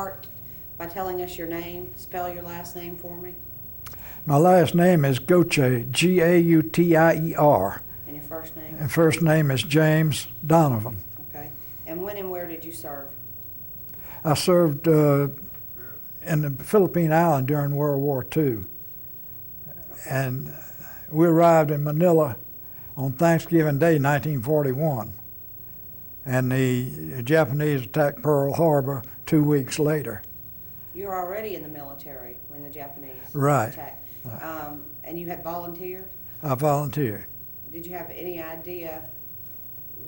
Start by telling us your name. Spell your last name for me. My last name is Gautier, Gautier. And your first name? And first name is James Donovan. Okay. And when and where did you serve? I served in the Philippine Island during World War II. Okay. And we arrived in Manila on Thanksgiving Day, 1941. And the Japanese attacked Pearl Harbor 2 weeks later. You were already in the military when the Japanese Right. attacked. And you had volunteered? I volunteered. Did you have any idea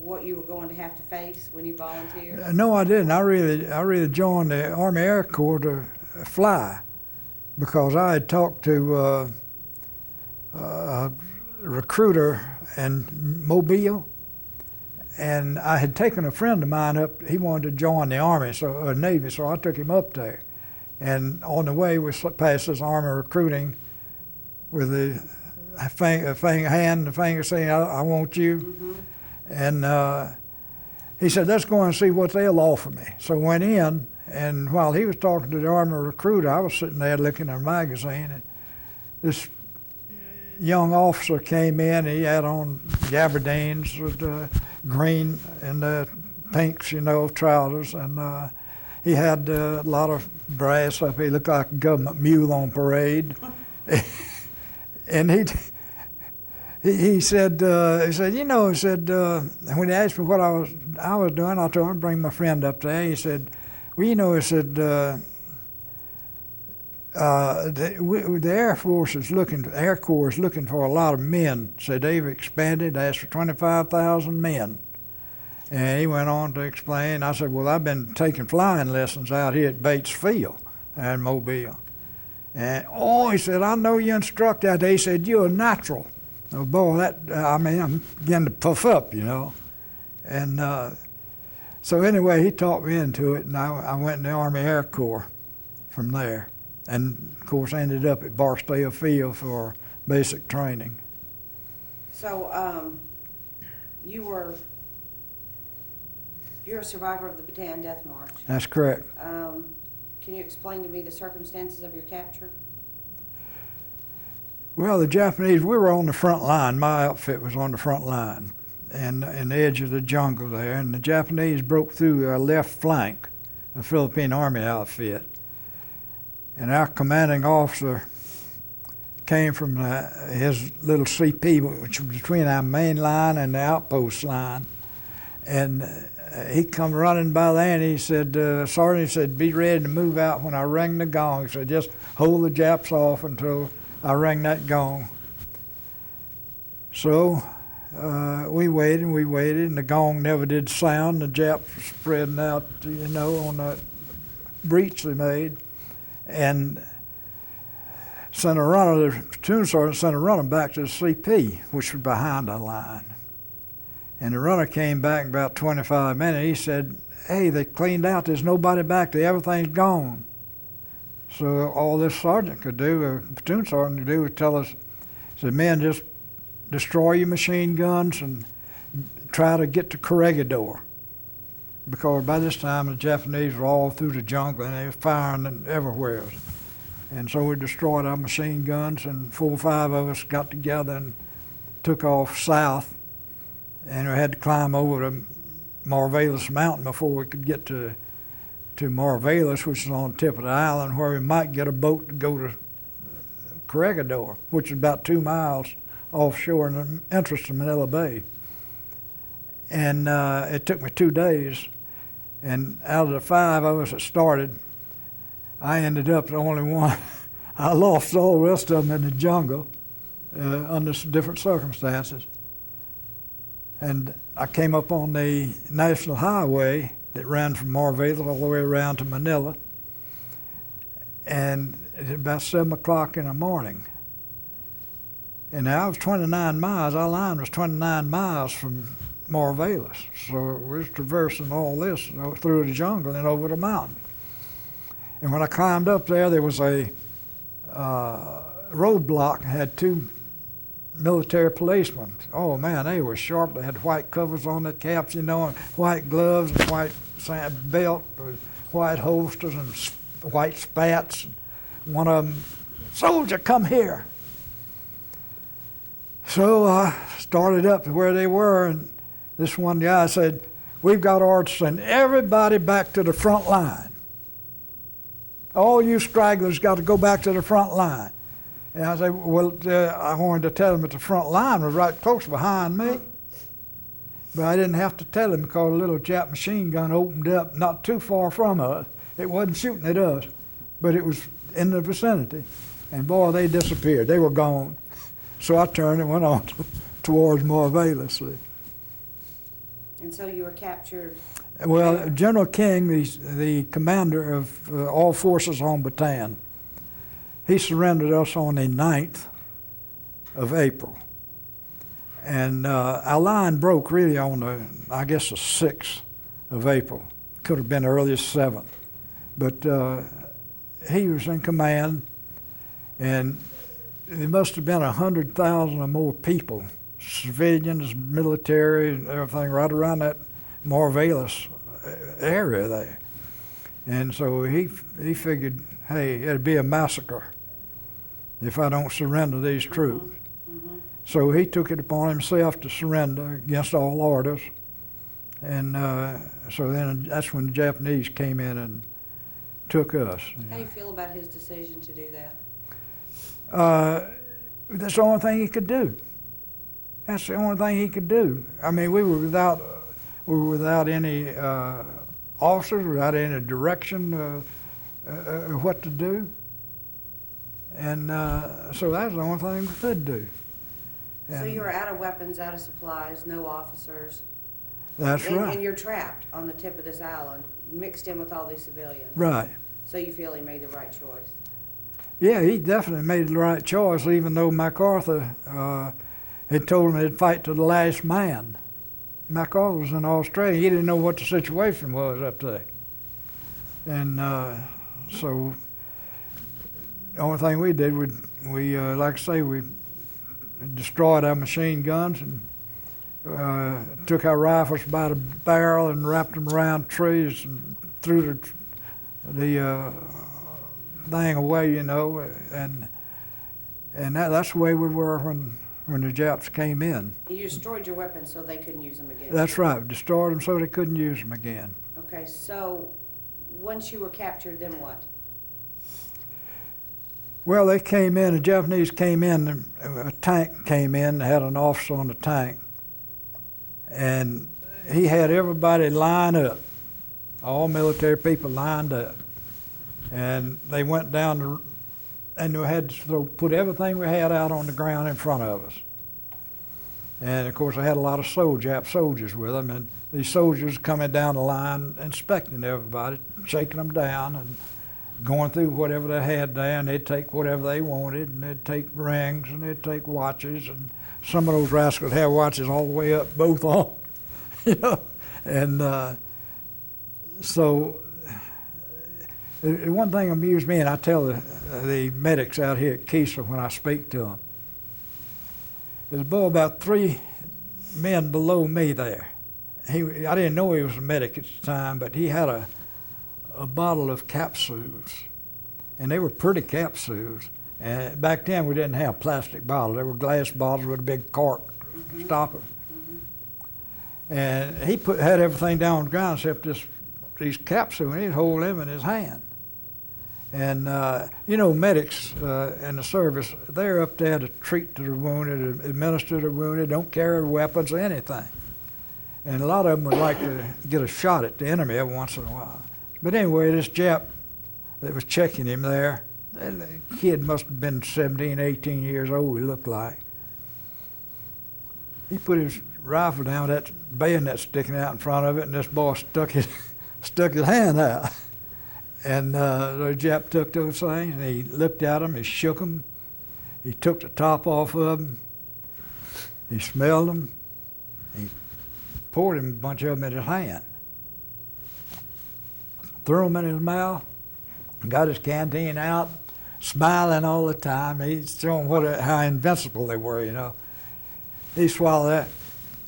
what you were going to have to face when you volunteered? No, I didn't. I really joined the Army Air Corps to fly because I had talked to a recruiter in Mobile, and I had taken a friend of mine up. He wanted to join the Army, Navy, so I took him up there. And on the way, we passed this Army recruiting with the hand and the finger saying, I want you. Mm-hmm. And he said, let's go and see what they'll offer me. So I went in, and while he was talking to the Army recruiter, I was sitting there looking at a magazine, and this young officer came in. He had on gabardines with green and pinks, trousers, and he had a lot of brass up. He looked like a government mule on parade. And he said, when he asked me what I was doing, I told him to bring my friend up there. He said, well, he said, the Air Force is Air Corps is looking for a lot of men. Said they've expanded, asked for 25,000 men. And he went on to explain. I said, well, I've been taking flying lessons out here at Bates Field in Mobile. And, he said, I know you instruct out there. He said, you're a natural. Oh, boy, I'm beginning to puff up, And so anyway, he talked me into it, and I went in the Army Air Corps from there. And, of course, ended up at Barstow Field for basic training. So you're a survivor of the Bataan Death March. That's correct. Can you explain to me the circumstances of your capture? Well, the Japanese, we were on the front line. My outfit was on the front line and in the edge of the jungle there. And the Japanese broke through our left flank, the Philippine Army outfit. And our commanding officer came from his little CP, which was between our main line and the outpost line. And he come running by there, and he said, Sergeant, he said, be ready to move out when I ring the gong. He said, just hold the Japs off until I ring that gong. So we waited, and the gong never did sound. The Japs were spreading out, on that breach they made. And the platoon sergeant sent a runner back to the CP, which was behind the line. And the runner came back in about 25 minutes. He said, hey, they cleaned out. There's nobody back there. Everything's gone. So all this sergeant could do, or platoon sergeant could do, was tell us, said, men, just destroy your machine guns and try to get to Corregidor. Because by this time, the Japanese were all through the jungle, and they were firing everywhere. And so we destroyed our machine guns, and 4 or 5 of us got together and took off south. And we had to climb over to Marvelis Mountain before we could get to Marvelis, which is on the tip of the island, where we might get a boat to go to Corregidor, which is about 2 miles offshore in the entrance to Manila Bay. And it took me 2 days. And out of the 5 of us that started, I ended up the only one. I lost all the rest of them in the jungle under different circumstances. And I came up on the national highway that ran from Marvelis all the way around to Manila. And it was about 7 o'clock in the morning. And I was 29 miles, our line was 29 miles from Marvelis. So we was traversing all this through the jungle and over the mountain. And when I climbed up there was a roadblock that had 2 military policemen. Oh man, they were sharp. They had white covers on their caps, and white gloves and white belt, white holsters and white spats. One of them, "Soldier, come here." So I started up to where they were, and this one guy said, "We've got orders to send everybody back to the front line. All you stragglers got to go back to the front line." And I said, "Well, I wanted to tell them that the front line was right close behind me." But I didn't have to tell him because a little Jap machine gun opened up not too far from us. It wasn't shooting at us, but it was in the vicinity. And boy, they disappeared. They were gone. So I turned and went on towards Marvelis. And so you were captured? Well, General King, the commander of all forces on Bataan, he surrendered us on the 9th of April. And our line broke really on the, I guess, the 6th of April. Could have been early as 7th. But he was in command, and there must have been 100,000 or more people, civilians, military, and everything right around that Marvelis area there. And so he figured, hey, it'd be a massacre if I don't surrender these troops. Mm-hmm. So he took it upon himself to surrender against all orders. And so then that's when the Japanese came in and took us. How do you feel about his decision to do that? That's the only thing he could do. That's the only thing he could do. I mean, we were without any officers, without any direction of what to do. And so that's the only thing we could do. So you were out of weapons, out of supplies, no officers. That's right. And you're trapped on the tip of this island, mixed in with all these civilians. Right. So you feel he made the right choice? Yeah, he definitely made the right choice, even though MacArthur had told him he'd fight to the last man. MacArthur was in Australia. He didn't know what the situation was up there. And so the only thing we did, we like I say, we destroyed our machine guns and took our rifles by the barrel and wrapped them around trees and threw the thing away, you know, and that's the way we were when the Japs came in. You destroyed your weapons so they couldn't use them again? That's right. Destroyed them so they couldn't use them again. Okay, so once you were captured, then what? Well, they came in, the Japanese came in, a tank came in, had an officer on the tank, and he had everybody line up, all military people lined up. And they went down and we had to put everything we had out on the ground in front of us. And of course, I had a lot of Jap soldiers with them, and these soldiers coming down the line, inspecting everybody, shaking them down, and going through whatever they had there, and they'd take whatever they wanted, and they'd take rings, and they'd take watches, and some of those rascals had watches all the way up, both on, you know. And so one thing amused me, and I tell the medics out here at Keesler when I speak to them, there's a boy about 3 men below me there. I didn't know he was a medic at the time, but he had a bottle of capsules, and they were pretty capsules. And back then we didn't have plastic bottles; they were glass bottles with a big cork stopper. Mm-hmm. And he had everything down on the ground except these capsules, and he'd hold them in his hand. And you know, medics in the service, they're up there to treat the wounded, administer the wounded, don't carry weapons or anything. And a lot of them would like to get a shot at the enemy every once in a while. But anyway, this Jap that was checking him there, the kid must have been 17, 18 years old, he looked like. He put his rifle down, that bayonet sticking out in front of it, and this boy stuck his hand out. And the Jap took those things, and he looked at them, he shook them, he took the top off of them, he smelled them, he poured him a bunch of them in his hand, threw them in his mouth, got his canteen out, smiling all the time. He's showing how invincible they were, you know. He swallowed that.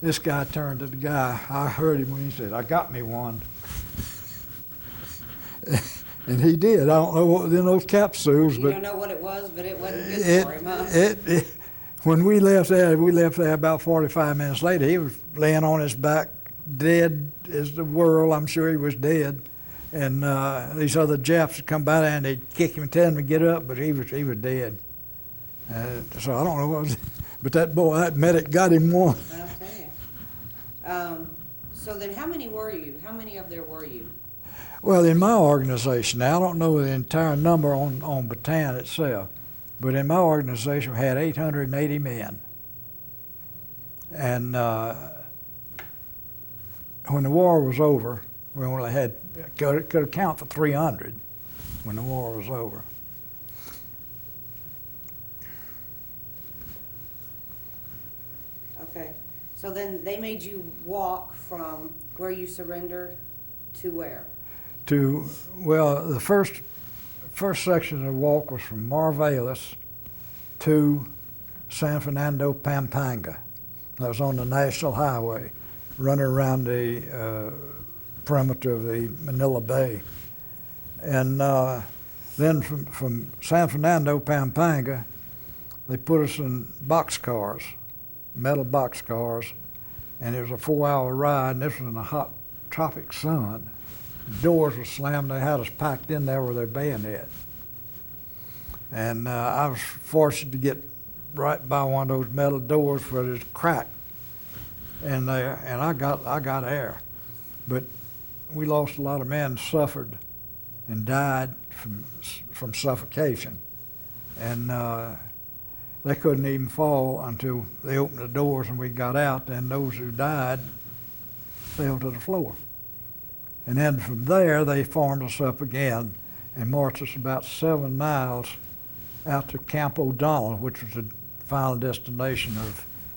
This guy turned to the guy. I heard him when he said, "I got me one." And he did. I don't know what was in those capsules, You but don't know what it was, but it wasn't good for him, huh? when we left there about 45 minutes later. He was laying on his back, dead as the world. I'm sure he was dead. And these other Japs would come by there and they'd kick him and tell him to get up, but he was dead. So I don't know what was, but that medic got him one. I'll tell you. So then how many were you? How many of there were you? Well, in my organization, now I don't know the entire number on Bataan itself, but in my organization we had 880 men. And when the war was over, we only could account for 300 when the war was over. Okay. So then they made you walk from where you surrendered to where? The first section of the walk was from Marvelis to San Fernando, Pampanga. That was on the National Highway, running around the perimeter of the Manila Bay. And then from San Fernando, Pampanga, they put us in boxcars, metal boxcars, and it was a 4-hour ride, and this was in the hot tropic sun. The doors were slammed. They had us packed in there with their bayonet. And I was fortunate to get right by one of those metal doors where there's a crack, and I got air. But we lost a lot of men, suffered, and died from suffocation. And they couldn't even fall until they opened the doors and we got out, and those who died fell to the floor. And then from there, they formed us up again and marched us about 7 miles out to Camp O'Donnell, which was the final destination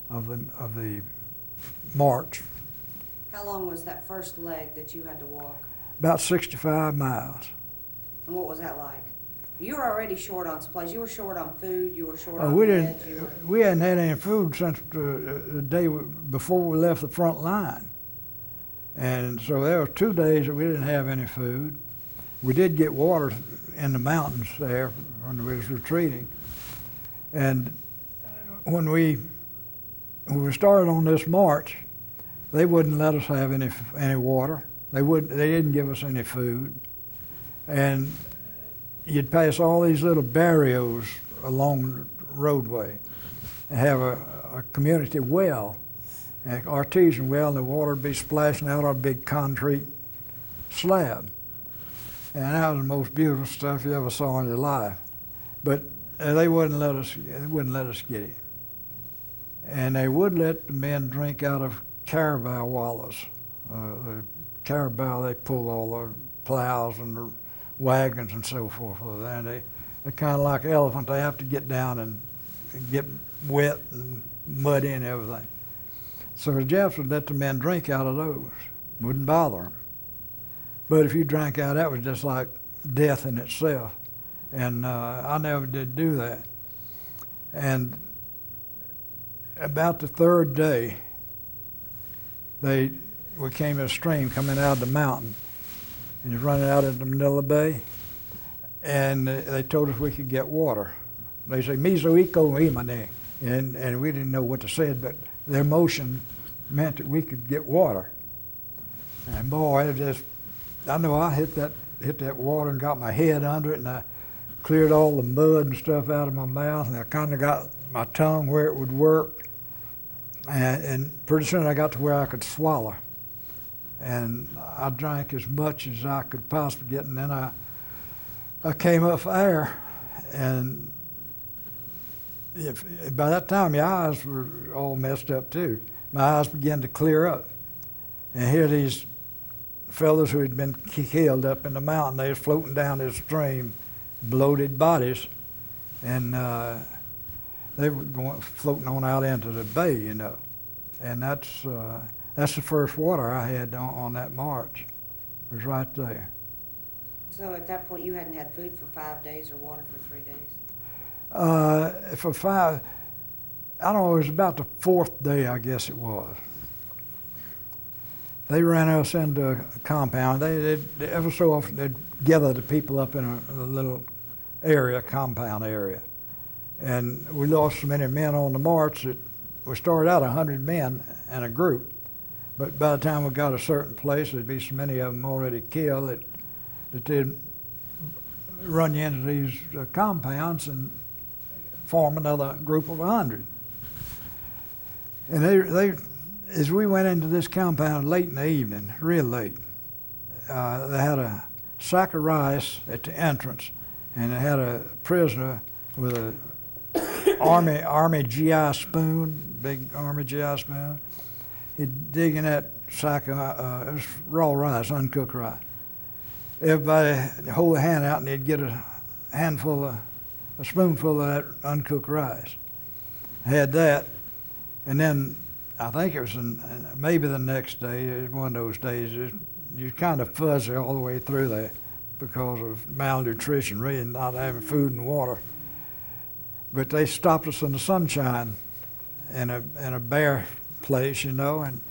of the march. How long was that first leg that you had to walk? About 65 miles. And what was that like? You were already short on supplies. You were short on food. You were short on We meds. we hadn't had any food since the day before we left the front line. And so there were 2 days that we didn't have any food. We did get water in the mountains there when we was retreating. And when we started on this march, they wouldn't let us have any water. They didn't give us any food. And you'd pass all these little barrios along the roadway and have a community well, an artesian well, and the water would be splashing out on a big concrete slab. And that was the most beautiful stuff you ever saw in your life. But they wouldn't let us get it. And they would let the men drink out of carabao wallas. The carabao, they pull all the plows and the wagons and so forth. And they're kind of like an elephant. They have to get down and get wet and muddy and everything. So the Japs would let the men drink out of those. Wouldn't bother them. But if you drank out, that was just like death in itself. And I never did do that. And about the third day, we came to a stream coming out of the mountain, and it was running out into Manila Bay, and they told us we could get water. They say, "Miso iko imane," and we didn't know what to say, but their motion meant that we could get water. And boy, I know I hit that water and got my head under it, and I cleared all the mud and stuff out of my mouth, and I kind of got my tongue where it would work. And pretty soon I got to where I could swallow. And I drank as much as I could possibly get, and then I came up for air. And by that time, my eyes were all messed up too. My eyes began to clear up. And here these fellows who had been killed up in the mountain, they was floating down this stream, bloated bodies, and they were floating on out into the bay, you know. And that's the first water I had on that march. It was right there. So at that point, you hadn't had food for 5 days or water for 3 days? For 5, I don't know, it was about the 4th day, I guess it was. They ran us into a compound. They ever so often, they'd gather the people up in a little area, compound area. And we lost so many men on the march that we started out 100 men in a group. But by the time we got a certain place, there'd be so many of them already killed that they'd run you into these compounds and form another group of 100. And they as we went into this compound late in the evening, real late, they had a sack of rice at the entrance, and they had a prisoner with a army GI spoon, big army GI spoon. He'd dig in that sack of it was raw rice, uncooked rice. Everybody hold a hand out, and they'd get a spoonful of that uncooked rice. I had that, and then I think it was maybe the next day. It was one of those days. You're kind of fuzzy all the way through there because of malnutrition, really not having food and water. But they stopped us in the sunshine in a bare place, you know, and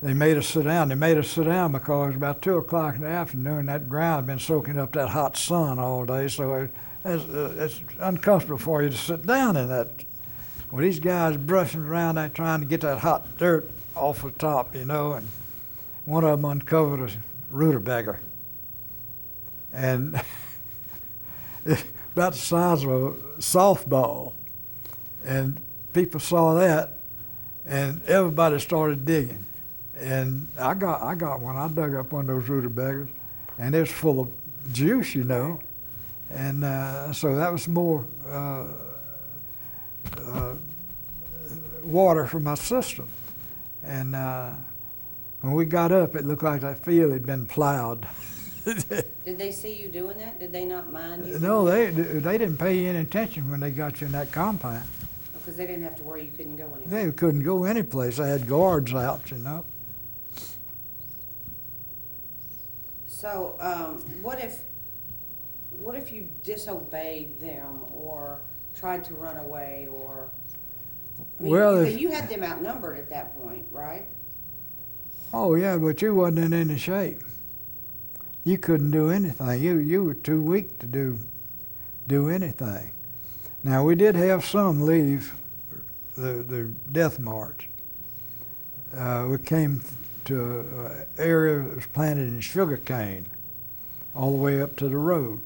they made us sit down. They made us sit down because it was about 2 o'clock in the afternoon. That ground had been soaking up that hot sun all day, so it's uncomfortable for you to sit down in that. Well, these guys brushing around there trying to get that hot dirt off the top, you know, and one of them uncovered a rutabaga. And about the size of a softball. And people saw that, and everybody started digging. And I got one. I dug up one of those rutabagas, and it was full of juice, you know. And so that was more water for my system. And when we got up, it looked like that field had been plowed. Did they see you doing that? Did they not mind you? No, they didn't pay any attention when they got you in that compound. Because they didn't have to worry you couldn't go anywhere. They couldn't go any place. They had guards out, you know. So, what if you disobeyed them or tried to run away or? I mean, Well, you had them outnumbered at that point, right? Oh yeah, but you wasn't in any shape. You couldn't do anything. You were too weak to do anything. Now we did have some leave the Death March. We came to an area that was planted in sugar cane all the way up to the road.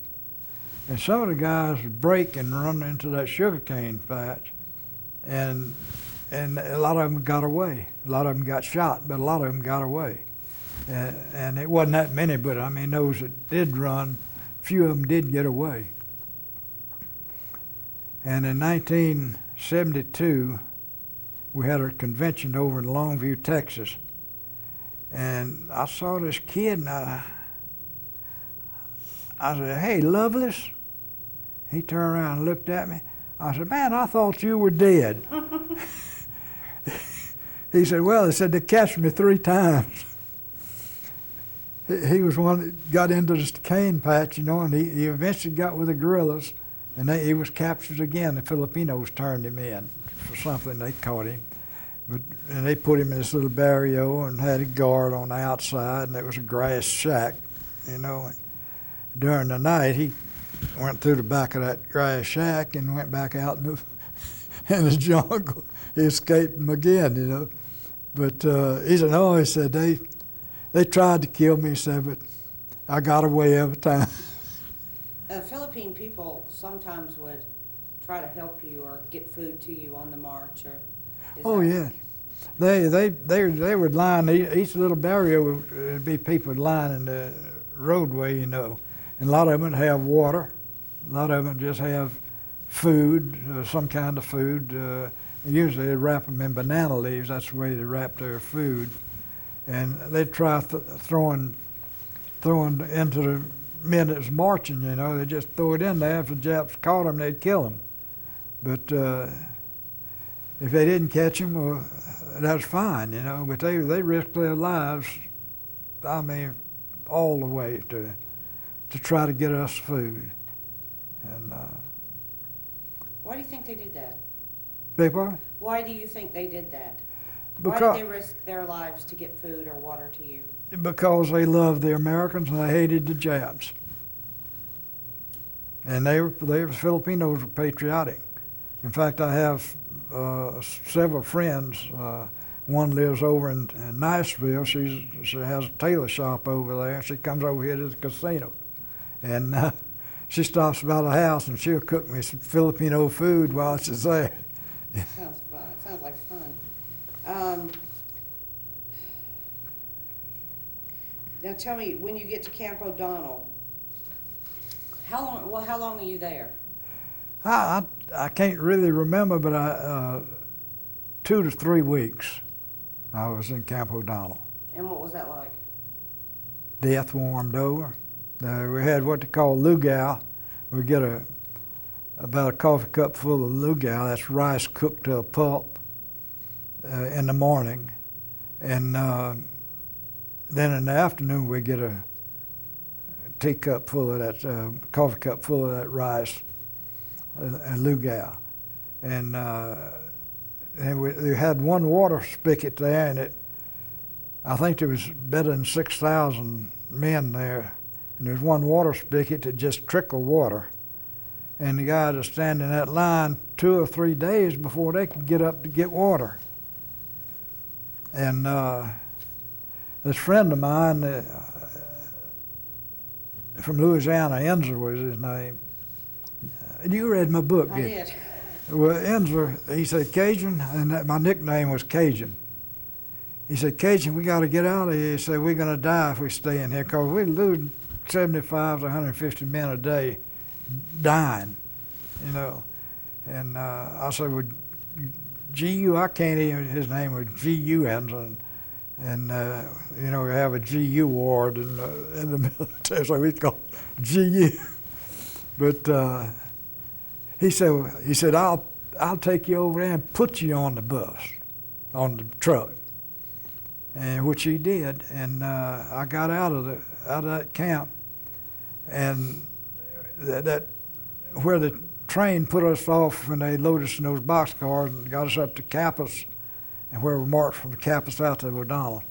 And some of the guys would break and run into that sugar cane patch, and a lot of them got away. A lot of them got shot, but a lot of them got away. And it wasn't that many, but I mean, those that did run, a few of them did get away. And in 1972, we had a convention over in Longview, Texas. And I saw this kid, and I said, "Hey, Lovelace." He turned around and looked at me. I said, "Man, I thought you were dead." He said, "Well," he said, "they catched me 3 times." He was one that got into this cane patch, you know, and he eventually got with the guerrillas, and he was captured again. The Filipinos turned him in for something. They caught him. And they put him in this little barrio and had a guard on the outside, and there was a grass shack, you know. And during the night, he went through the back of that grass shack and went back out in the jungle. He escaped them again, you know. But he said, "No," he said, they tried to kill me, he said, but I got away every time. Philippine people sometimes would try to help you or get food to you on the march, or. Oh yeah, they would line each little barrier would be people lining the roadway, you know, and a lot of them would have water, a lot of them just have food, some kind of food. Usually they wrap them in banana leaves. That's the way they wrap their food, and they'd try throwing into the men that was marching. You know, they just throw it in there. If the Japs caught them, they'd kill them, but. If they didn't catch him, well, that's fine, you know. But they risked their lives, I mean, all the way to try to get us food. And why do you think they did that? beg pardon? Why do you think they did that? Because Why did they risk their lives to get food or water to you? because they loved the Americans and they hated the Japs. And the Filipinos were patriotic. In fact, I have several friends. One lives over in Niceville. She has a tailor shop over there. She comes over here to the casino, and she stops by the house and she'll cook me some Filipino food while she's there. Sounds fun. Sounds like fun. Now tell me, when you get to Camp O'Donnell, how long are you there? I can't really remember, but 2 to 3 weeks I was in Camp O'Donnell. And what was that like? Death warmed over. We had what they call luau. We get about a coffee cup full of luau. That's rice cooked to a pulp in the morning, and then in the afternoon we get a teacup full of that coffee cup full of that rice and luau, and we had one water spigot there, and I think there was better than 6,000 men there, and there's one water spigot that just trickled water, and the guys are standing in that line 2 or 3 days before they could get up to get water. And this friend of mine from Louisiana, Enzer was his name. You read my book, I didn't you? did. Well, Enzer, he said, Cajun, and my nickname was Cajun. He said, Cajun, we got to get out of here. He said, we're going to die if we stay in here, because we lose 75 to 150 men a day dying, you know. And I said, well, GU, I can't even, his name was GU Enzer, and you know, we have a GU ward in the military, so we call it GU. But he said, I'll take you over there and put you on the bus, on the truck, and which he did. And I got out of that camp, and that where the train put us off when they loaded us in those boxcars and got us up to Capas, and where we marched from the Capas out to O'Donnell.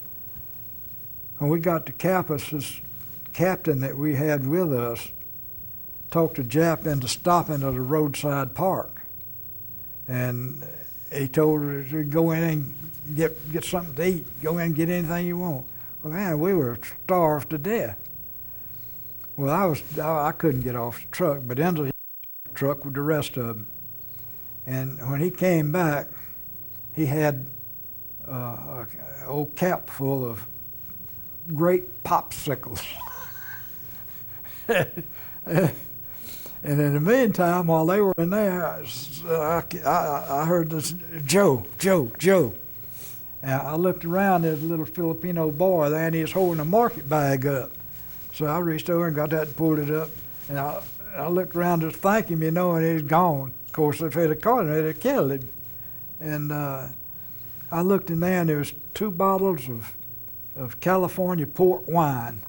When we got to Capas, this captain that we had with us talked the Jap into stopping at a roadside park, and he told us to go in and get something to eat. Go in and get anything you want. Well, man, we were starved to death. Well, I couldn't get off the truck, but into the truck with the rest of them. And when he came back, he had an old cap full of great popsicles. And in the meantime, while they were in there, I heard this, Joe. And I looked around, there's a little Filipino boy there, and he was holding a market bag up. So I reached over and got that and pulled it up. And I looked around to thank him, you know, and he's gone. Of course, if they'd have caught him, they'd have killed him. And I looked in there, and there was 2 bottles of California port wine.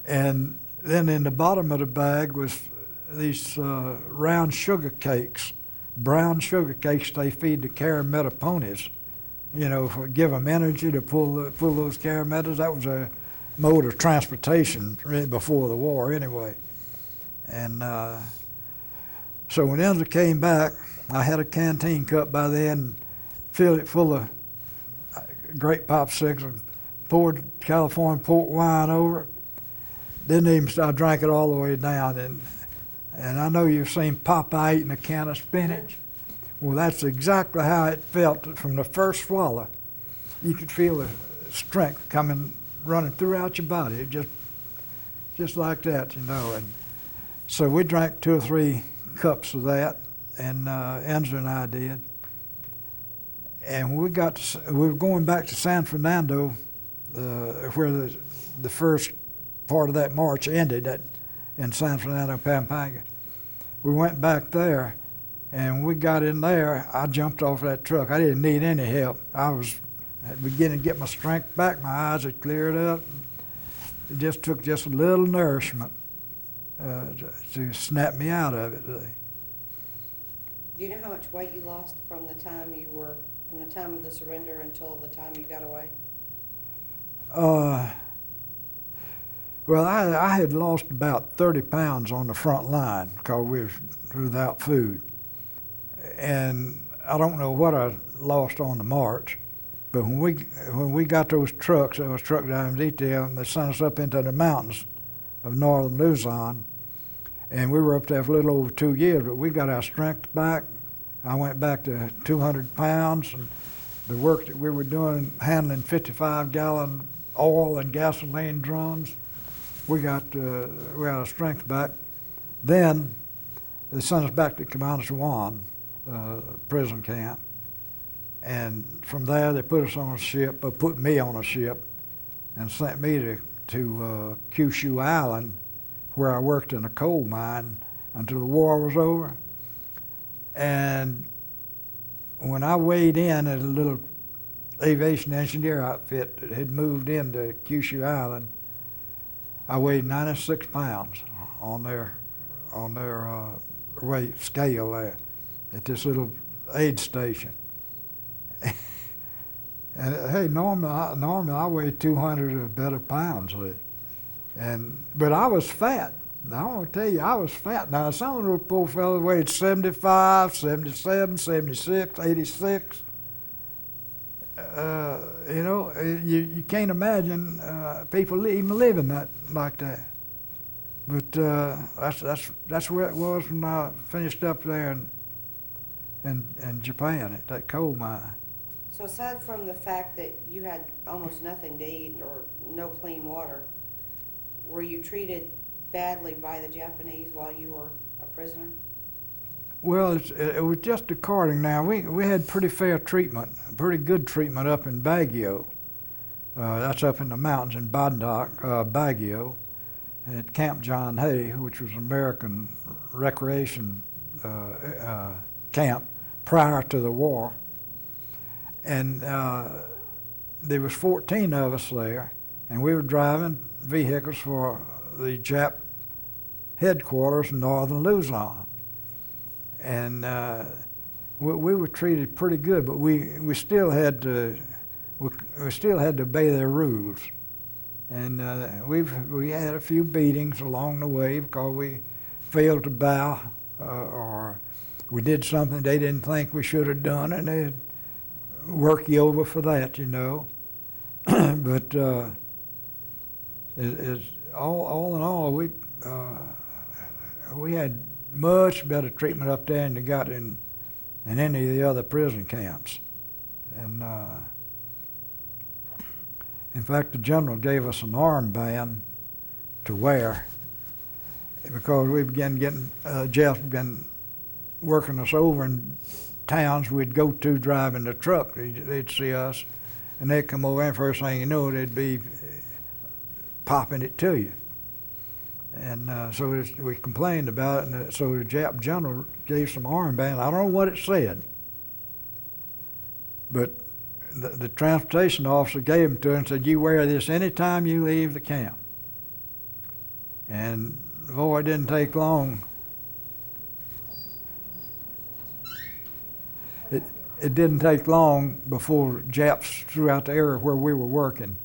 And then in the bottom of the bag was these round sugar cakes, brown sugar cakes they feed the Carametta ponies, you know, give them energy to pull those Caramettas. That was a mode of transportation really before the war anyway. And so when Enzer came back, I had a canteen cup by then, filled it full of grape popsicles, and poured California port wine over it. Didn't even, I drank it all the way down. And I know you've seen Popeye eating a can of spinach. Well, that's exactly how it felt from the first swallow. You could feel the strength running throughout your body, just like that, you know. And so we drank 2 or 3 cups of that, and Enzer and I did. And we were going back to San Fernando, where the first part of that march ended in San Fernando, Pampanga. We went back there, and we got in there. I jumped off that truck. I didn't need any help. I was beginning to get my strength back. My eyes had cleared up. It just took a little nourishment to snap me out of it. Do you know how much weight you lost from the time from the time of the surrender until the time you got away? Well, I had lost about 30 pounds on the front line because we was without food. And I don't know what I lost on the march, but when we got those trucks, that was truck driving detail, and they sent us up into the mountains of northern Luzon, and we were up there for a little over 2 years, but we got our strength back. I went back to 200 pounds, and the work that we were doing, handling 55-gallon oil and gasoline drums, we got our strength back. Then they sent us back to Cabanatuan prison camp, and from there they put us on a ship, or put me on a ship, and sent me to Kyushu Island, where I worked in a coal mine until the war was over. And when I weighed in at a little aviation engineer outfit that had moved into Kyushu Island, I weighed 96 pounds on their weight scale there at this little aid station. And hey, normally I weighed 200 or better pounds, but I was fat. Now, I want to tell you, I was fat. Now, some of those poor fellas weighed 75, 77, 76, 86. You can't imagine people even living like that. But that's where it was when I finished up there in Japan at that coal mine. So aside from the fact that you had almost nothing to eat or no clean water, were you treated badly by the Japanese while you were a prisoner? Well, it was just according. Now, we had pretty fair treatment, pretty good treatment up in Baguio. That's up in the mountains in Baguio, at Camp John Hay, which was an American recreation camp prior to the war. And there was 14 of us there, and we were driving vehicles for the Jap headquarters in northern Luzon. And we were treated pretty good, but we still had to obey their rules. And we had a few beatings along the way because we failed to bow, or we did something they didn't think we should have done, and they'd work you over for that, you know. But all in all, we had much better treatment up there than you got in any of the other prison camps. And in fact, the general gave us an armband to wear because we began getting, Jeff began working us over in towns we'd go to driving the truck. They'd see us, and they'd come over, and first thing you know, they'd be popping it to you. And so we complained about it, and so the Jap general gave some armband. I don't know what it said, but the transportation officer gave them to him and said, "You wear this anytime you leave the camp." And boy, it didn't take long. It didn't take long before Japs throughout the area where we were working,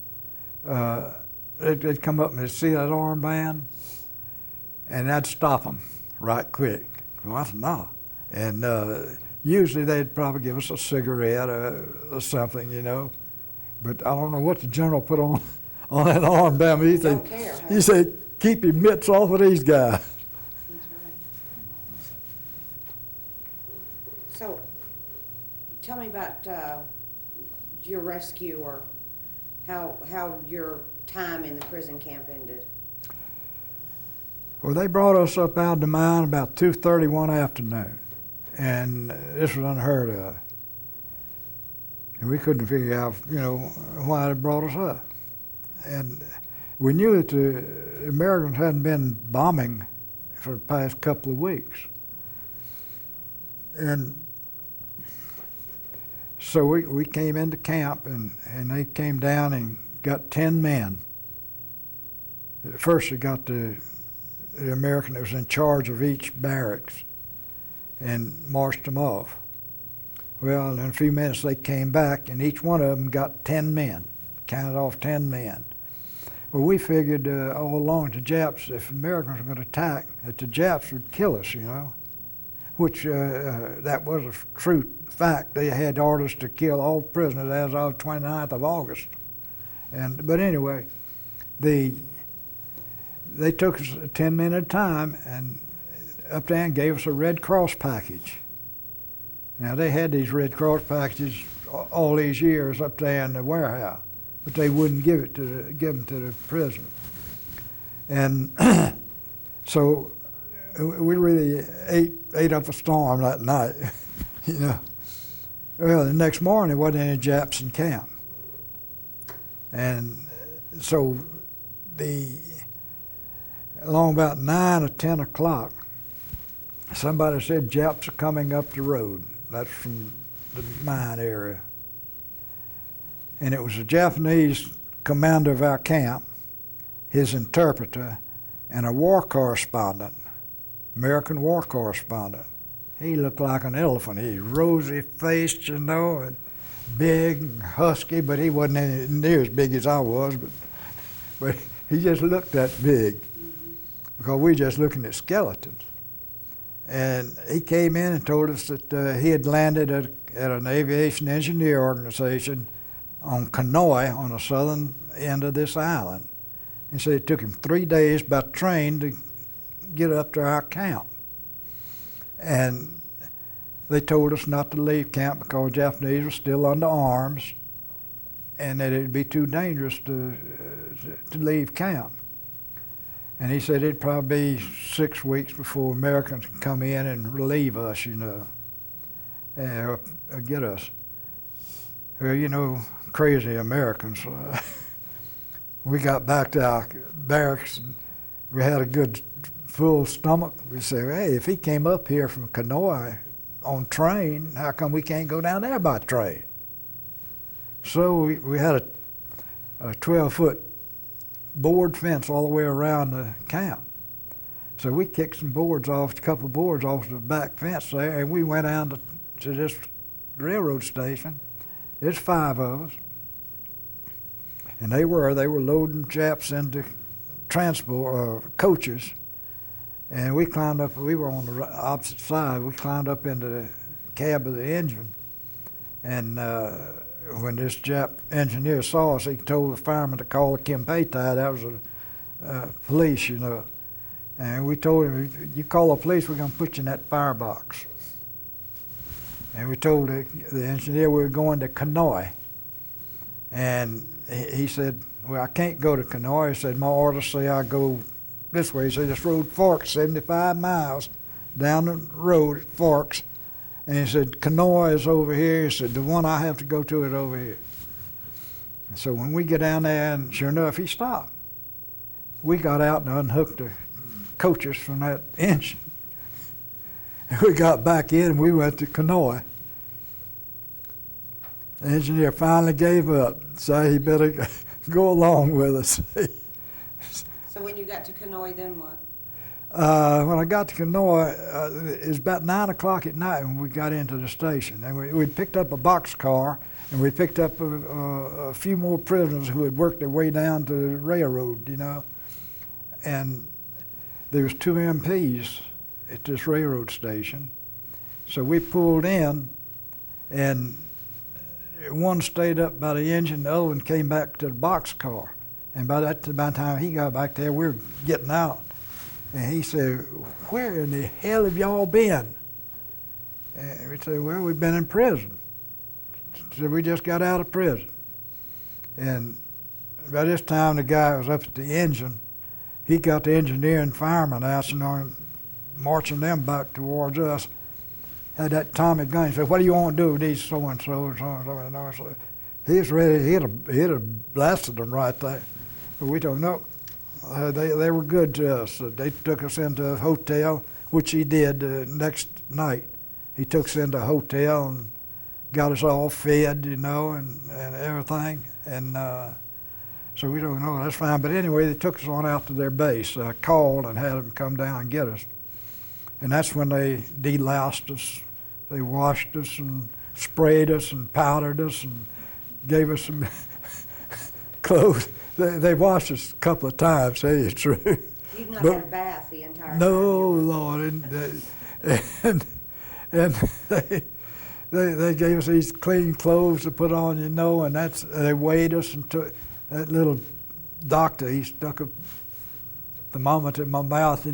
they'd come up and they'd see that armband, and that'd stop them right quick. Well, I said, no. And usually they'd probably give us a cigarette or something, you know. But I don't know what the general put on that armband. He said, keep your mitts off of these guys. That's right. So, tell me about your rescue, or how your time in the prison camp ended. Well, they brought us up out of the mine about 2:30 one afternoon, and this was unheard of. And we couldn't figure out, you know, why they brought us up. And we knew that the Americans hadn't been bombing for the past couple of weeks. And so we came into camp, and they came down and got 10 men. At first they got the American that was in charge of each barracks and marched them off. Well, in a few minutes they came back, and each one of them got 10 men, counted off 10 men. Well, we figured all along the Japs, if Americans were going to attack, that the Japs would kill us, which that was a true fact. They had orders to kill all prisoners as of 29th of August. But anyway, they took us 10 minutes at a time and up there and gave us a Red Cross package. Now, they had these Red Cross packages all these years up there in the warehouse, but they wouldn't give them to the prisoner. And so we really ate up a storm that night, Well, the next morning, there wasn't any Japs in camp. And so along about 9 or 10 o'clock, somebody said Japs are coming up the road. That's from the mine area. And it was a Japanese commander of our camp, his interpreter, and a war correspondent, American war correspondent. He looked like an elephant. He's rosy-faced, and big and husky, but he wasn't any, near as big as I was, but he just looked that big because we were just looking at skeletons. And he came in and told us that he had landed at an aviation engineer organization on Kanoi on the southern end of this island. And so it took him 3 days by train to get up to our camp. And they told us not to leave camp because Japanese were still under arms and that it would be too dangerous to leave camp. And he said it'd probably be 6 weeks before Americans could come in and relieve us, and get us. Well, crazy Americans. We got back to our barracks and we had a good full stomach. We said, hey, if he came up here from Kanoi on train, how come we can't go down there by train? So we had a 12-foot board fence all the way around the camp. So we kicked a couple of boards off the back fence there, and we went down to this railroad station. There's 5 of us. And they were loading Japs into transport coaches. And we climbed up, we were on the opposite side, we climbed up into the cab of the engine. And when this Jap engineer saw us, he told the fireman to call the Kempeitai, that was the police, And we told him, you call the police, we're going to put you in that firebox. And we told the engineer we were going to Kanoi. And he said, well, I can't go to Kanoi. He said, my orders say I go this way. He said, this road forks 75 miles down the road, it forks. And he said, Kanoi is over here. He said, the one I have to go to is over here. And so when we get down there, and sure enough, he stopped. We got out and unhooked the coaches from that engine. And we got back in and we went to Kanoi. The engineer finally gave up, so he better go along with us. So when you got to Kanoi, then what? When I got to Kanoi, it was about 9 o'clock at night when we got into the station. And we'd picked up a boxcar, and we picked up a few more prisoners who had worked their way down to the railroad, And there was 2 MPs at this railroad station. So we pulled in, and one stayed up by the engine, the other one came back to the boxcar. And by the time he got back there, we were getting out. And he said, where in the hell have y'all been? And we said, well, we've been in prison. He said, we just got out of prison. And by this time, the guy was up at the engine. He got the engineer and fireman out and marching them back towards us. Had that Tommy gun. He said, what do you want to do with these so-and-so and so-and-so? And so he was ready. He'd have blasted them right there. But we don't know. They were good to us. They took us into a hotel, which he did the next night. He took us into a hotel and got us all fed, and everything. And so we don't know. That's fine. But anyway, they took us on out to their base. I called and had them come down and get us. And that's when they deloused us. They washed us and sprayed us and powdered us and gave us some clothes. they washed us a couple of times, tell you the truth. You've not But- had a bath the entire time? No, you were- Lord, and they gave us these clean clothes to put on, and they weighed us and took that little doctor. He stuck a thermometer in my mouth,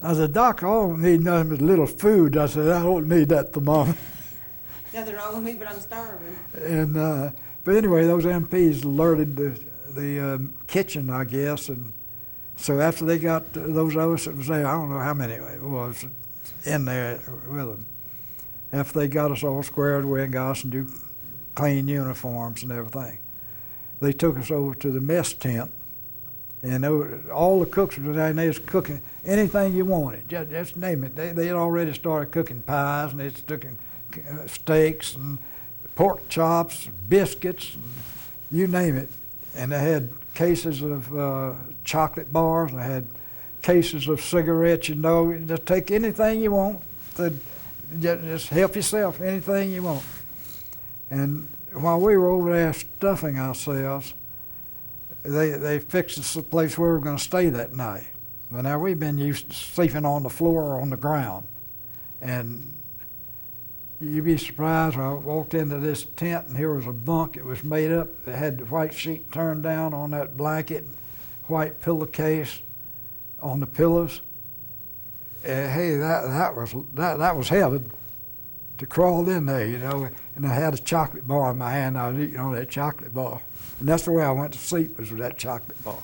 I said, "Doctor, I don't need nothing but a little food." I said, "I don't need that thermometer." Nothing wrong with me, but I'm starving. And but anyway, those MPs alerted the kitchen, I guess, and so after they got those of us that was there, I don't know how many it was in there with them. After they got us all squared away and got us into clean uniforms and everything, they took us over to the mess tent, and all the cooks were there, and they was cooking anything you wanted, just name it. They had already started cooking pies, and they was cooking steaks and pork chops, biscuits, and you name it. And they had cases of chocolate bars, and they had cases of cigarettes. Just take anything you want. Just help yourself, anything you want. And while we were over there stuffing ourselves, they fixed us a place where we were going to stay that night. Well, now we've been used to sleeping on the floor or on the ground, and you'd be surprised when I walked into this tent and here was a bunk. It was made up. It had the white sheet turned down on that blanket, white pillowcase on the pillows. Hey, that was heaven. To crawl in there, and I had a chocolate bar in my hand. I was eating on that chocolate bar, and that's the way I went to sleep, was with that chocolate bar.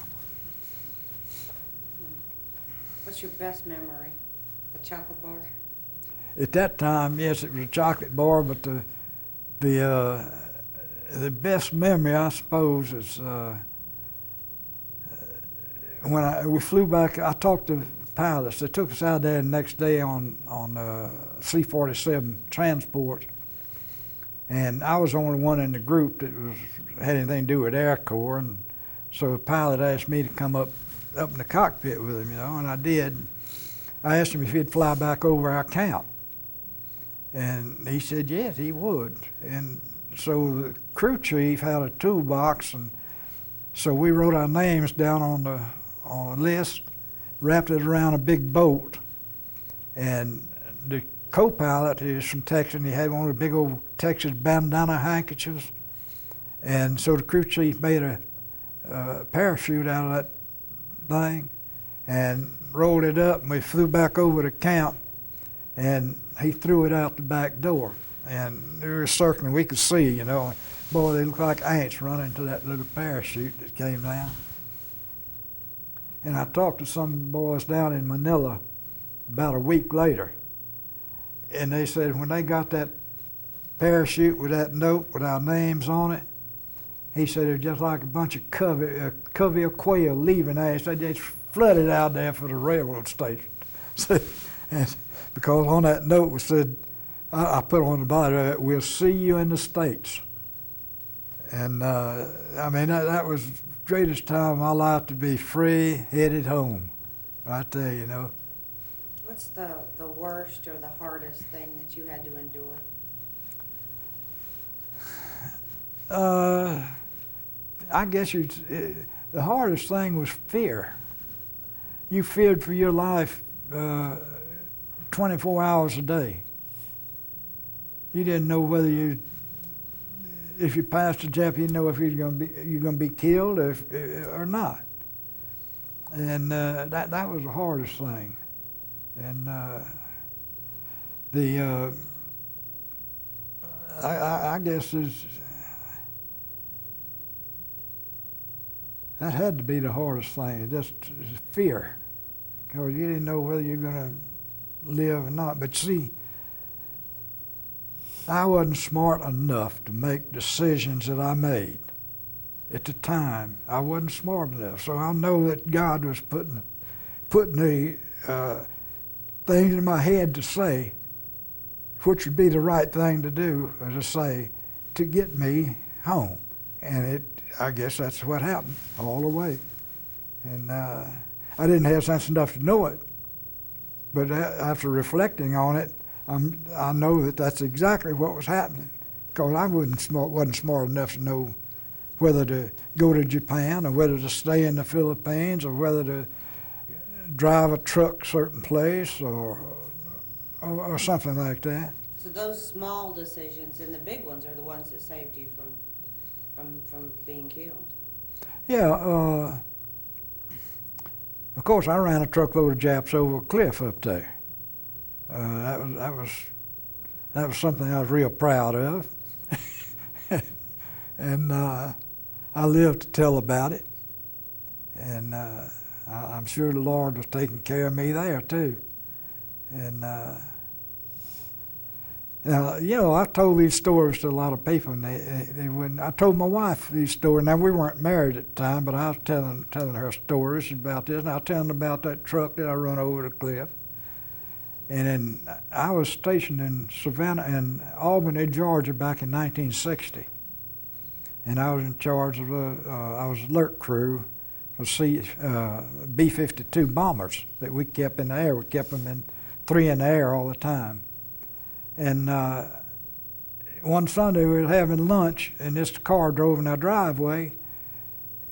What's your best memory? A chocolate bar? At that time, yes, it was a chocolate bar, but the best memory, I suppose, is when we flew back. I talked to pilots. They took us out there the next day on C-47 transport, and I was the only one in the group that had anything to do with Air Corps, and so the pilot asked me to come up in the cockpit with him, and I did. I asked him if he'd fly back over our camp, and he said yes, he would. And so the crew chief had a toolbox, and so we wrote our names down on a list, wrapped it around a big bolt, and the co-pilot is from Texas, and he had one of the big old Texas bandana handkerchiefs, and so the crew chief made a parachute out of that thing and rolled it up, and we flew back over to camp, and he threw it out the back door, and we were circling. We could see, boy, they looked like ants running to that little parachute that came down. And I talked to some boys down in Manila about a week later, and they said when they got that parachute with that note with our names on it, he said it was just like a bunch of covey of quail leaving there. He said they flooded out there for the railroad station. And because on that note was said, I put on the bottom, "We'll see you in the States." And that was the greatest time of my life, to be free, headed home, right there, What's the worst or the hardest thing that you had to endure? I guess the hardest thing was fear. You feared for your life 24 hours a day. You didn't know whether if you passed the jump, you didn't know if you're going to be killed or not. And that was the hardest thing. And I guess that had to be the hardest thing, just fear, because you didn't know whether you're going to live or not. But see, I wasn't smart enough to make decisions that I made at the time. I wasn't smart enough, so I know that God was putting the things in my head to say, which would be the right thing to do, as I say, to get me home. And I guess that's what happened all the way. And I didn't have sense enough to know it, but after reflecting on it, I know that that's exactly what was happening, because I wasn't smart enough to know whether to go to Japan or whether to stay in the Philippines or whether to drive a truck certain place or something like that. So those small decisions and the big ones are the ones that saved you from being killed. Yeah, of course I ran a truckload of Japs over a cliff up there. That was something I was real proud of. And I lived to tell about it. And I'm sure the Lord was taking care of me there too. And now, you know, I've told these stories to a lot of people, and they wouldn't. I told my wife these stories. Now, we weren't married at the time, but I was telling her stories about this, and I was telling about that truck that I run over the cliff. And then I was stationed in Savannah and Albany, Georgia, back in 1960, and I was in charge of I was alert crew for B-52 bombers that we kept in the air. We kept them 3 in the air all the time. And one Sunday we were having lunch, and this car drove in our driveway,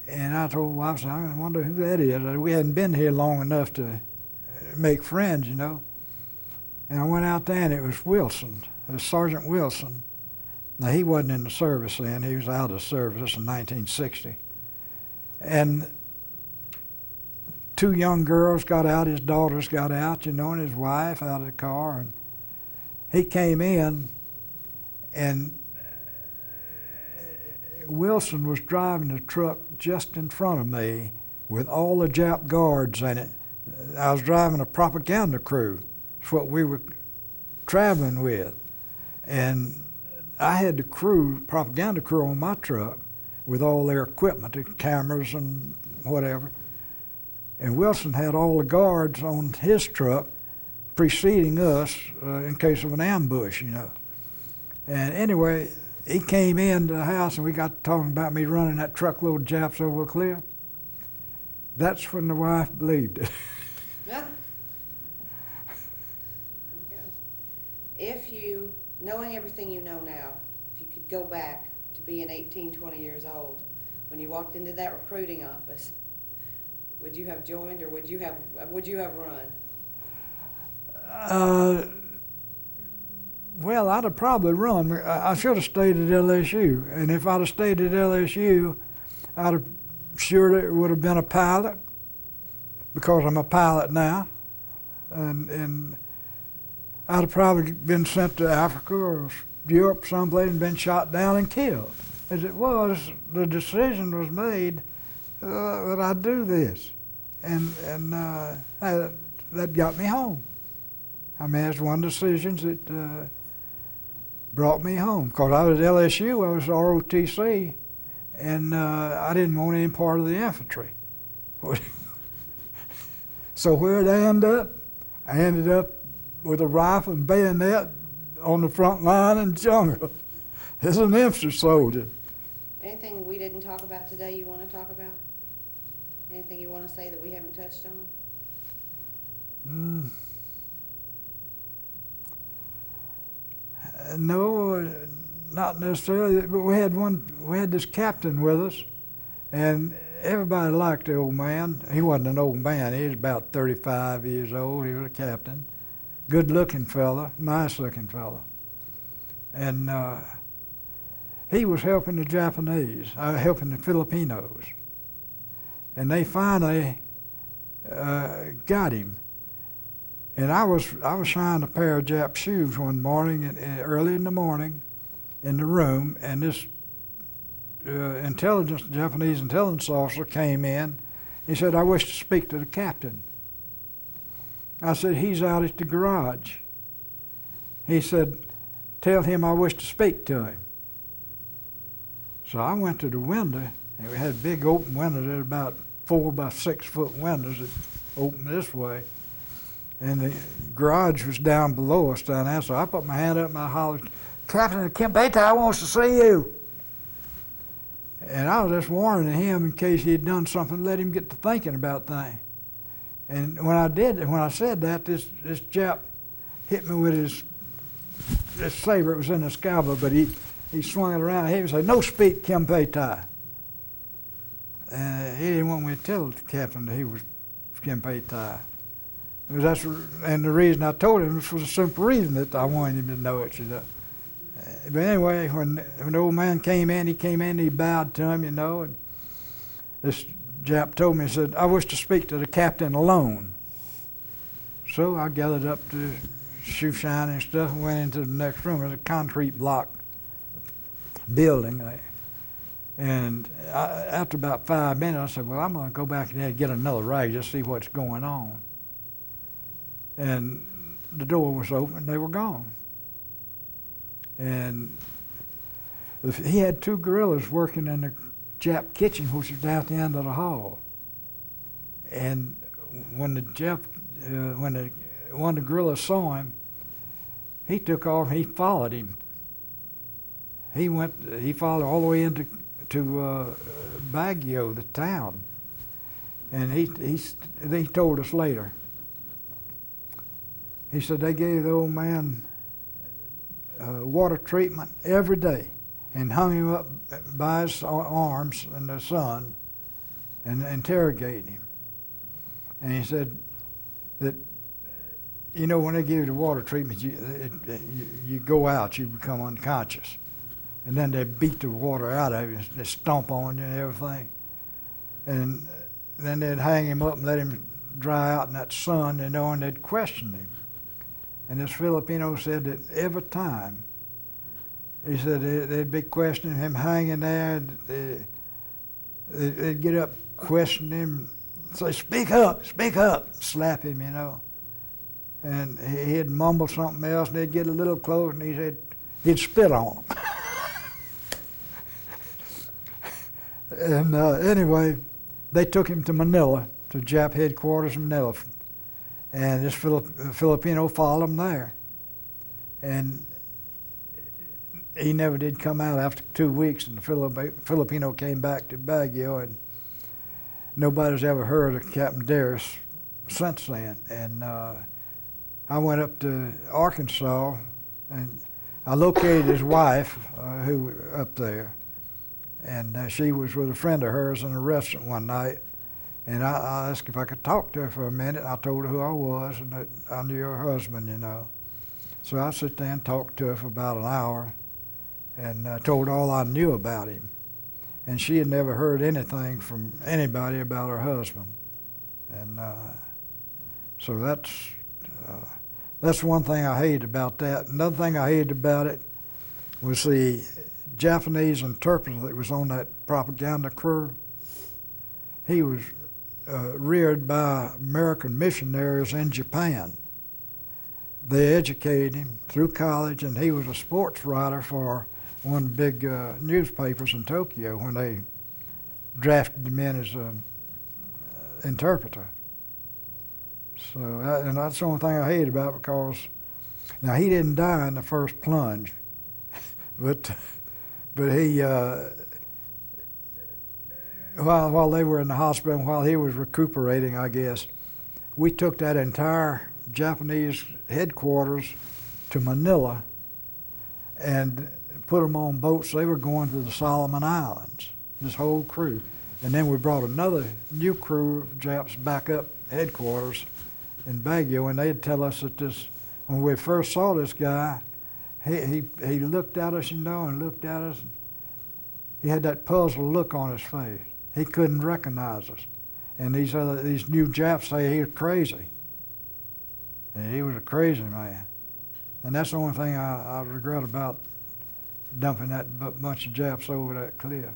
and I told my wife, I wonder who that is. We hadn't been here long enough to make friends, you know. And I went out there, and it was Wilson. It was Sergeant Wilson. Now, he wasn't in the service then. He was out of service. This was in 1960. And 2 young girls got out. His daughters got out, you know, and his wife out of the car. And he came in, and Wilson was driving the truck just in front of me with all the Jap guards in it. I was driving a propaganda crew. It's what we were traveling with. And I had the propaganda crew on my truck with all their equipment, the cameras and whatever. And Wilson had all the guards on his truck preceding us in case of an ambush, you know. And anyway, he came into the house and we got talking about me running that truckload of Japs over a cliff. That's when the wife believed it. Yeah. If you, knowing everything you know now, if you could go back to being 18, 20 years old, when you walked into that recruiting office, would you have joined or would you have run? Well, I'd have probably run. I should have stayed at LSU, and if I'd have stayed at LSU, I'd have sure it would have been a pilot, because I'm a pilot now, and I'd have probably been sent to Africa or Europe someplace and been shot down and killed. As it was, the decision was made that I'd do this, and that got me home. I mean, that's one of the decisions that brought me home. Because I was at LSU, I was ROTC, and I didn't want any part of the infantry. So where did I end up? I ended up with a rifle and bayonet on the front line in the jungle as an infantry soldier. Anything we didn't talk about today you want to talk about? Anything you want to say that we haven't touched on? No, not necessarily. But we had this captain with us, and everybody liked the old man. He wasn't an old man. He was about 35 years old. He was a captain. Good-looking fella, nice-looking fella. And he was helping the Japanese, helping the Filipinos. And they finally got him. And I was trying a pair of Jap shoes one morning, early in the morning, in the room, and this Japanese intelligence officer came in. He said, "I wish to speak to the captain." I said, "He's out at the garage." He said, "Tell him I wish to speak to him." So I went to the window, and we had big open windows. There were about 4 by 6 foot windows that opened this way. And the garage was down below us down there, so I put my hand up and I hollered, "Captain Kempeitai wants to see you." And I was just warning him in case he had done something, let him get to thinking about things. And when I said that, this Jap hit me with his saber. It was in the scabbard, but he swung it around. He would say, "No speak, Kempeitai." And he didn't want me to tell the captain that he was Genpei Tai. And the reason I told him was for the simple reason that I wanted him to know it, you know. But anyway, when the old man came in, he bowed to him, you know, and this Jap told me, he said, I wish to speak to the captain alone. So I gathered up the shoe shine and stuff and went into the next room. It was a concrete block building. And after about 5 minutes, I said, well, I'm going to go back and get another rag, just see what's going on. And the door was open, they were gone. And he had 2 guerrillas working in the Jap kitchen, which was down at the end of the hall. And when one of the guerrillas saw him, he took off, he followed him. He followed all the way into Baguio, the town. And he told us later. He said they gave the old man water treatment every day and hung him up by his arms in the sun and interrogated him. And he said that, you know, when they give you the water treatment, you go out, you become unconscious. And then they beat the water out of you, they stomp on you and everything. And then they'd hang him up and let him dry out in that sun, you know, and they'd question him. And this Filipino said that every time, he said they'd be questioning him, hanging there, they'd get up, question him, say, speak up, slap him, you know. And he'd mumble something else, and they'd get a little close, and he said he'd spit on them. And anyway, they took him to Manila, to Jap headquarters in Manila. And this Filipino followed him there. And he never did come out after 2 weeks, and the Filipino came back to Baguio, and nobody's ever heard of Captain Darius since then. And I went up to Arkansas, and I located his wife, who up there, and she was with a friend of hers in a restaurant one night. And I asked if I could talk to her for a minute. I told her who I was and that I knew her husband, you know. So I sat there and talked to her for about an hour and told her all I knew about him. And she had never heard anything from anybody about her husband. And so that's one thing I hated about that. Another thing I hated about it was the Japanese interpreter that was on that propaganda crew. He was reared by American missionaries in Japan. They educated him through college, and he was a sports writer for one of the big newspapers in Tokyo when they drafted him in as an interpreter. So, and that's the only thing I hate about it, because now he didn't die in the first plunge, but he. While they were in the hospital, while he was recuperating, I guess, we took that entire Japanese headquarters to Manila and put them on boats. They were going to the Solomon Islands, this whole crew. And then we brought another new crew of Japs back up headquarters in Baguio, and they'd tell us that when we first saw this guy, he looked at us, you know, and looked at us, and he had that puzzled look on his face. He couldn't recognize us. And these new Japs say he was crazy. And he was a crazy man. And that's the only thing I regret about dumping that bunch of Japs over that cliff.